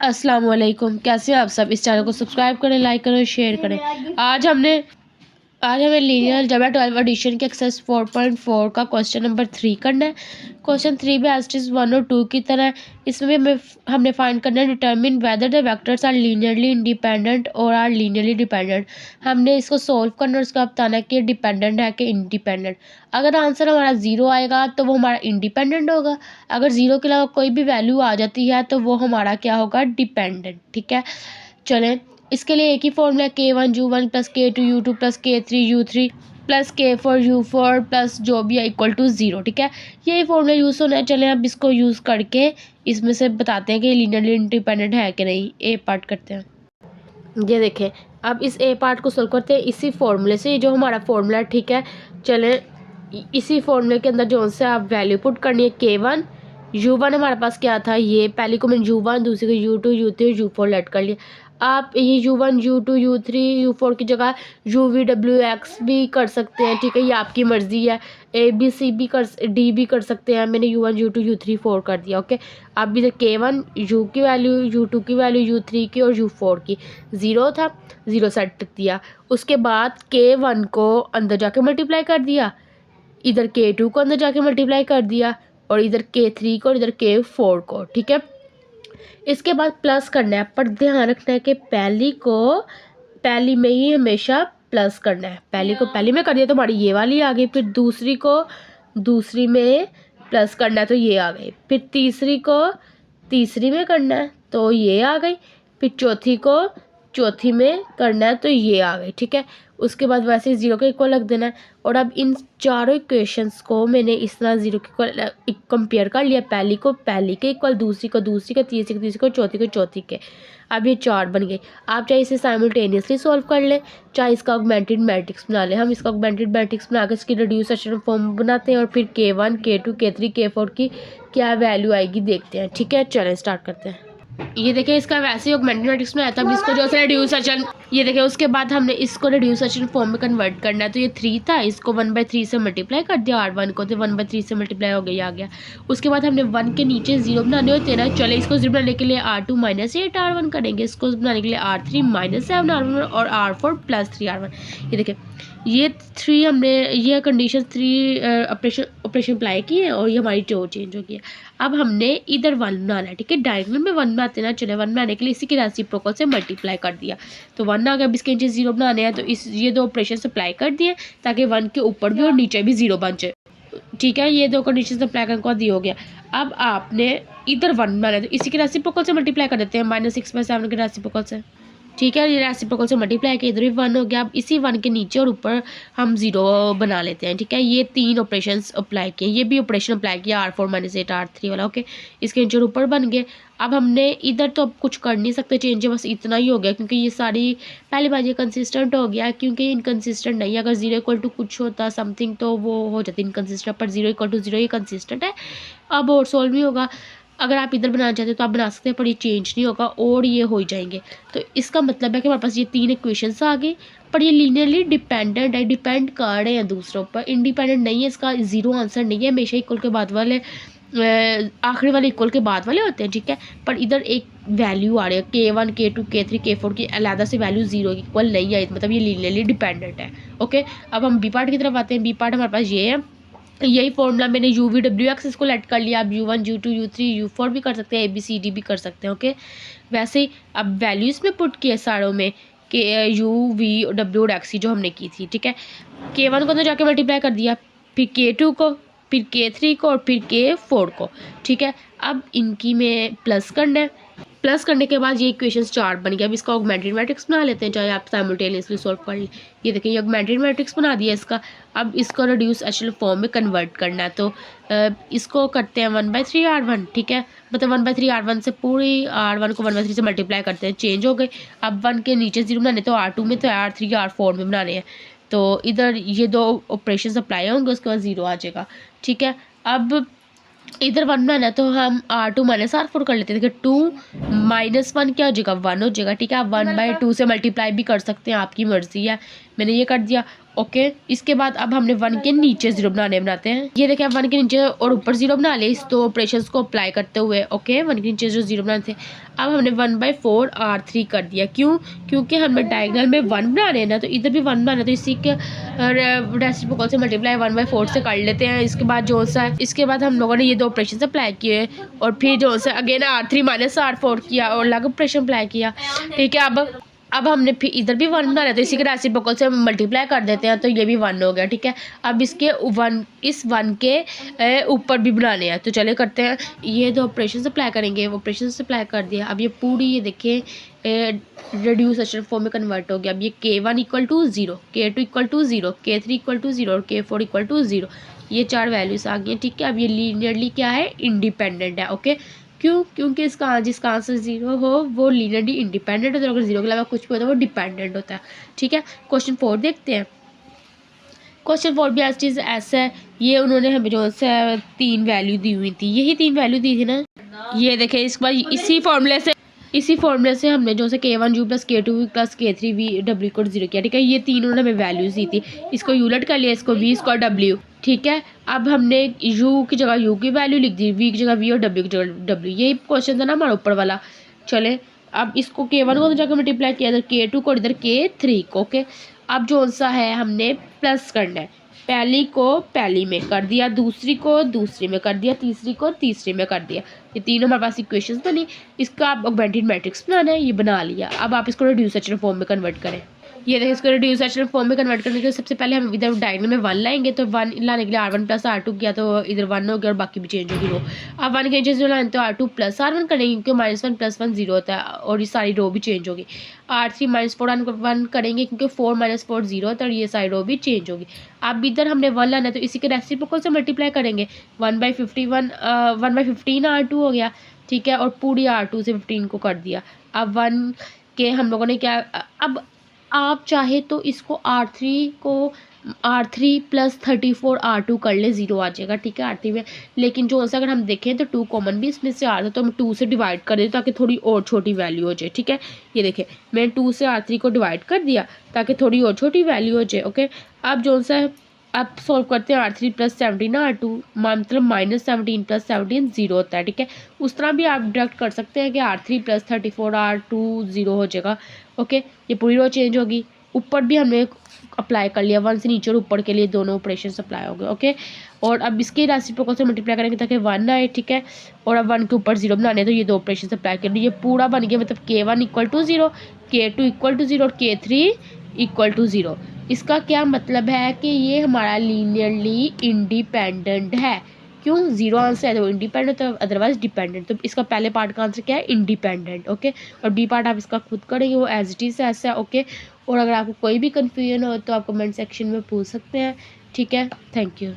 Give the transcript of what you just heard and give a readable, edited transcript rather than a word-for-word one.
अस्सलाम वालेकुम। कैसे हैं आप सब। इस चैनल को सब्सक्राइब करें, लाइक करें, शेयर करें। आज हमें लीनियर अलजेब्रा 12 एडिशन के एक्सरसाइज 4.4 का क्वेश्चन नंबर 3 करना है। क्वेश्चन 3 भी एज इट इज 1 और 2 की तरह है। इसमें भी हमने फाइंड करना है determine whether the vectors are linearly independent और आर लीनियरली डिपेंडेंट। हमने इसको सोल्व करना और उसका बताना है कि डिपेंडेंट है कि इंडिपेंडेंट। अगर आंसर हमारा 0 आएगा तो वो हमारा इंडिपेंडेंट होगा। अगर 0 के अलावा कोई भी वैल्यू आ जाती है तो वो हमारा क्या होगा, डिपेंडेंट। ठीक है, चलें। इसके लिए एक ही formula K1U1 plus K2U2 plus K3U3 plus K4U4 plus जो भी है इक्वल टू 0। ठीक है, यही फॉर्मूला यूज़ होना है। चलें अब इसको यूज़ करके इसमें से बताते हैं कि लीनियरली इंडिपेंडेंट है कि नहीं। ए पार्ट करते हैं। ये देखें, अब इस ए पार्ट को सोल्व करते हैं इसी फॉर्मूले से, जो हमारा फॉर्मूला है। ठीक है, चलें इसी फॉर्मूले के अंदर जो से आप वैल्यू पुट करनी है। K1U1 हमारे पास क्या था, ये पहली को मैंने U1, दूसरी को U2, U3 U4 लेट कर लिया। आप ये U1, U2, U3, U4 की जगह UVWX भी कर सकते हैं। ठीक है, ये आपकी मर्ज़ी है। ABC भी कर, D भी कर सकते हैं। मैंने U1, U2, U3, 4 कर दिया। ओके, अब इधर K1 U की वैल्यू, U2 की वैल्यू, U3 की और U4 की 0 था, 0 सेट दिया। उसके बाद K1 को अंदर जाके मल्टीप्लाई कर दिया, इधर K2 को अंदर जाके मल्टीप्लाई कर दिया और इधर K3 को और इधर K4 को। ठीक है, इसके बाद प्लस करना है, पर ध्यान रखना है कि पहली में ही हमेशा प्लस करना है। पहली को पहली में कर दिया तो हमारी ये वाली आ गई, फिर दूसरी को दूसरी में प्लस करना है तो ये आ गई, फिर तीसरी को तीसरी में करना है तो ये आ गई, फिर चौथी को चौथी में करना है तो ये आ गई। ठीक है, उसके बाद वैसे ही 0 के इक्वल रख देना है। और अब इन चारों इक्वेशंस को मैंने इस तरह 0 के इक्वल कंपेयर कर लिया। पहली को पहली के इक्वल, दूसरी को दूसरी के, तीसरी को तीसरी को, चौथी को चौथी के। अब ये 4 बन गए। आप चाहे इसे साइमल्टेनियसली सॉल्व कर लें, चाहे इसका ऑगमेंटेड मैट्रिक्स बना लें। हम इसका ऑगमेंटेड मैट्रिक्स बना के इसकी रिड्यूस एशेलन फॉर्म बनाते हैं और फिर K1, K2, K3, K4 की क्या वैल्यू आएगी देखते हैं। ठीक है, चलें स्टार्ट करते हैं। ये देखिए, इसका वैसे ही ऑगमेंटेड मैट्रिक्स में आया था। अब इसको जो है रिड्यूस एशेलन, ये देखिए, उसके बाद हमने इसको रिड्यूस एशेलन फॉर्म में कन्वर्ट करना है। तो ये 3 था, इसको 1/3 से मल्टीप्लाई कर दिया, R1 को, तो 1/3 से मल्टीप्लाई हो गया, आ गया। उसके बाद हमने 1 के नीचे 0 बनाने होते हैं ना। चले इसको 0 बनाने के लिए R2 - 8 R1 करेंगे, इसको बनाने के लिए R3 - 7 R1 और R4 + 3 R1। ये देखिए, ये 3 हमने ये कंडीशन 3 ऑपरेशन अप्लाई की है और ये हमारी टो चेंज हो गई है। अब हमने इधर 1 बनाना है। ठीक है, डायरेक्टली में 1 बनाते ना। चले 1 बनाने के लिए इसी की रेसिप्रोकल से मल्टीप्लाई कर दिया तो 1 आ गया। अब इसके नीचे 0 बनाने हैं तो ये 2 ऑपरेशन अप्लाई कर दिए ताकि 1 के ऊपर भी और नीचे भी 0 बन जाए। ठीक है, ये 2 कंडीशन अप्लाई करने को दी हो गया। अब आपने इधर 1 बनाना है तो इसी के रेसिप्रोकल से मल्टीप्लाई कर देते हैं, -6/7 के रेसिप्रोकल से। ठीक है, ये रेसिप्रोकल से मल्टीप्लाई किया, इधर भी 1 हो गया। अब इसी 1 के नीचे और ऊपर हम 0 बना लेते हैं। ठीक है, ये 3 ऑपरेशंस अप्लाई किए, ये भी ऑपरेशन अप्लाई किया R4 - 8 R3 वाला। ओके, इसके नीचे और ऊपर बन गए। अब हमने इधर तो अब कुछ कर नहीं सकते चेंज, बस इतना ही हो गया क्योंकि ये सारी पहली बार ये कंसिस्टेंट हो गया, क्योंकि इनकंसिस्टेंट नहीं। अगर 0 = कुछ होता समथिंग तो वो हो जाती इनकंसिस्टेंट, पर 0 = 0 ही कंसिस्टेंट है। अब और सॉल्व नहीं होगा। अगर आप इधर बनाना चाहते हो तो आप बना सकते हैं, पर ये चेंज नहीं होगा और ये हो जाएंगे। तो इसका मतलब है कि हमारे पास ये 3 इक्वेशंस आ गई, पर ये लीनियरली डिपेंडेंट है, डिपेंड कर रहे हैं दूसरों पर, इंडिपेंडेंट नहीं है। इसका 0 आंसर नहीं है, हमेशा इक्वल के बाद वाले आखिरी वाले इक्वल के बाद वाले होते हैं। ठीक है, पर इधर एक वैल्यू आ रही है K1, K2, K3, K4 की अलहदा से वैल्यू 0 इक्वल नहीं है, मतलब ये लीनियरली डिपेंडेंट है। ओके, अब हम बी पार्ट की तरफ आते हैं। बी पार्ट हमारे पास ये है, यही फॉर्मूला मैंने UVWX इसको लेट कर लिया। आप U1, U2, U3, U4 भी कर सकते हैं, ABCD भी कर सकते हैं। ओके, वैसे ही अब वैल्यूज़ में पुट किए सारों में के UVWX जो हमने की थी। ठीक है, K1 को अंदर जाके मल्टीप्लाई कर दिया, फिर K2 को, फिर K3 को और फिर K4 को। ठीक है, अब इनकी में प्लस करना है। प्लस करने के बाद ये इक्वेशंस 4 बन गया। अब इसका ऑगमेंटेड मैट्रिक्स बना लेते हैं, चाहे आप साइमल्टेनियसली सॉल्व कर लें। ये देखिए, ये ऑगमेंटेड मैट्रिक्स बना दिया इसका। अब इसको रिड्यूस एशेलन फॉर्म में कन्वर्ट करना है तो इसको करते हैं 1/3 R1। ठीक है, मतलब 1/3 R1 से पूरी R1 को 1/3 से मल्टीप्लाई करते हैं, चेंज हो गए। अब 1 के नीचे 0 बनाने तो R2 में, तो R3 R4 में बनाने हैं। तो इधर ये 2 ऑपरेशन अप्लाई होंगे, उसके बाद 0 आ जाएगा। ठीक है, अब इधर 1 बनाना है तो हम R2 - R4 कर लेते हैं। देखिए 2 - 1 क्या हो जाएगा, 1 हो जाएगा। ठीक है, आप 1/2 से मल्टीप्लाई भी कर सकते हैं, आपकी मर्जी है। मैंने ये कर दिया। ओके, इसके बाद अब हमने 1 के नीचे 0 बनाते हैं। ये देखें 1 के नीचे और ऊपर 0 बना लिए इस 2 ऑपरेशंस को अप्लाई करते हुए। ओके, 1 के नीचे जो 0 बनाए थे, अब हमने 1/4 R3 कर दिया। क्यों? क्योंकि हमें डायगोनल में 1 बनाने हैं ना, तो इधर भी 1 बनाना है, तो इसी के रेसिप्रोकल से मल्टीप्लाई 1/4 से कर लेते हैं। इसके बाद जो सा इसके बाद हम लोगों ने ये 2 ऑपरेशन अप्लाई किए और फिर जो सा अगेन R3 - R4 किया और अलग ऑपरेशन अप्लाई किया। ठीक है, अब हमने फिर इधर भी 1 बनाना है, तो इसी के रेसिप्रोकल से मल्टीप्लाई कर देते हैं, तो ये भी 1 हो गया। ठीक है, अब इसके 1 के ऊपर भी बनाने हैं, तो चले करते हैं। ये 2 ऑपरेशन अप्लाई करेंगे, वो ऑपरेशन अप्लाई कर दिया। अब ये पूरी ये देखिए रिड्यूस एशेल फॉर्म में कन्वर्ट हो गया। अब ये K1 = 0, K2 = 0, K3 = 0 और K4 = 0, ये 4 वैल्यूज आ गई हैं। ठीक है, अब ये लीनियरली क्या है, इंडिपेंडेंट है। ओके, क्यों? क्योंकि जिसका आंसर 0 हो वो लीनियरली इंडिपेंडेंट होता है, अगर 0 के अलावा कुछ भी होता है वो डिपेंडेंट होता है। ठीक है, क्वेश्चन 4 देखते हैं। क्वेश्चन 4 भी ऐसी चीज़ ऐसा है, ये उन्होंने हमें जो है 3 वैल्यू दी हुई थी, यही 3 वैल्यू दी थी ना। ये देखें, इस बार इसी फॉर्मूले से हमने जो है K1U + K2 + K3W = 0 किया। ठीक है, ये 3 उन्होंने हमें वैल्यूज दी थी, इसको यूलेट कर लिया, इसको V, इसको W। ठीक है, अब हमने U की जगह U की वैल्यू लिख दी, V की जगह V और W की जगह W। यही क्वेश्चन था ना हमारा ऊपर वाला। चले, अब इसको K1 को जाकर मल्टीप्लाई किया, इधर K2 को, इधर K3 को। ओके, अब जो सा है हमने प्लस करना है, पहली को पहली में कर दिया, दूसरी को दूसरी में कर दिया, तीसरी को तीसरी में कर दिया। ये तीनों हमारे पास इक्वेशंस बनी। इसका आप ऑगमेंटेड मैट्रिक्स बनाना है, ये बना लिया। अब आप इसको रिड्यूस एशेल फॉर्म में कन्वर्ट करें। ये देखिए, इसको रिड्यूस एशेल फॉर्म में कन्वर्ट करने के लिए सबसे पहले हम इधर डायगोनल में 1 लाएंगे, तो 1 लाने के लिए R1 + R2 किया, तो इधर 1 हो गया और बाकी भी चेंज होगी रो। अब 1 के नीचे 0 लाएंगे तो R2 + R1 करेंगे, क्योंकि -1 + 1 0 होता है और ये सारी रो भी चेंज होगी। R3 - 1 करेंगे, क्योंकि 4 - 4 0 होता है और ये सारी रो भी चेंज होगी। अब इधर हमने 1 लाना है, तो इसी के रेसिप्रोकल से मल्टीप्लाई करेंगे। 1/15 R2 हो गया। ठीक है, और पूरी R2 से 15 को कर दिया। अब 1 के हम लोगों ने क्या, अब आप चाहे तो इसको R3 + 34 R2 कर ले, 0 आ जाएगा। ठीक है, R3 में, लेकिन जो अगर हम देखें तो 2 कॉमन भी इसमें से आ रहा है, तो हम 2 से डिवाइड कर दें ताकि थोड़ी और छोटी वैल्यू हो जाए। ठीक है, ये देखें, मैंने 2 से R3 को डिवाइड कर दिया ताकि थोड़ी और छोटी वैल्यू हो जाए। ओके, अब जो सा अब सॉल्व करते हैं, R3 + 17 R2 मतलब -17 + 17 0 होता है। ठीक है, उस तरह भी आप डिडक्ट कर सकते हैं कि R3 + 34 R2 0 हो जाएगा। ओके, ये पूरी रो चेंज होगी। ऊपर भी हमने अप्लाई कर लिया, 1 से नीचे और ऊपर के लिए दोनों ऑपरेशन अप्लाई हो गए। ओके, और अब इसके रेसिप्रोकल से मल्टीप्लाई करेंगे ताकि 1 आए। ठीक है, और अब 1 के ऊपर 0 बनाने हैं, तो ये 2 ऑपरेशन अप्लाई कर लिए, ये पूरा बन गया। मतलब K1 = 0, K2 = 0 और K3 = 0। इसका क्या मतलब है कि ये हमारा लीनियरली इंडिपेंडेंट है। क्यों? 0 आंसर है तो इंडिपेंडेंट, तो अदरवाइज डिपेंडेंट। तो इसका पहले पार्ट का आंसर क्या है, इंडिपेंडेंट। ओके, और बी पार्ट आप इसका खुद करेंगे, वो एज इट इज ऐसा है। ओके, और अगर आपको कोई भी कन्फ्यूजन हो तो आप कमेंट सेक्शन में पूछ सकते हैं। ठीक है, थैंक यू।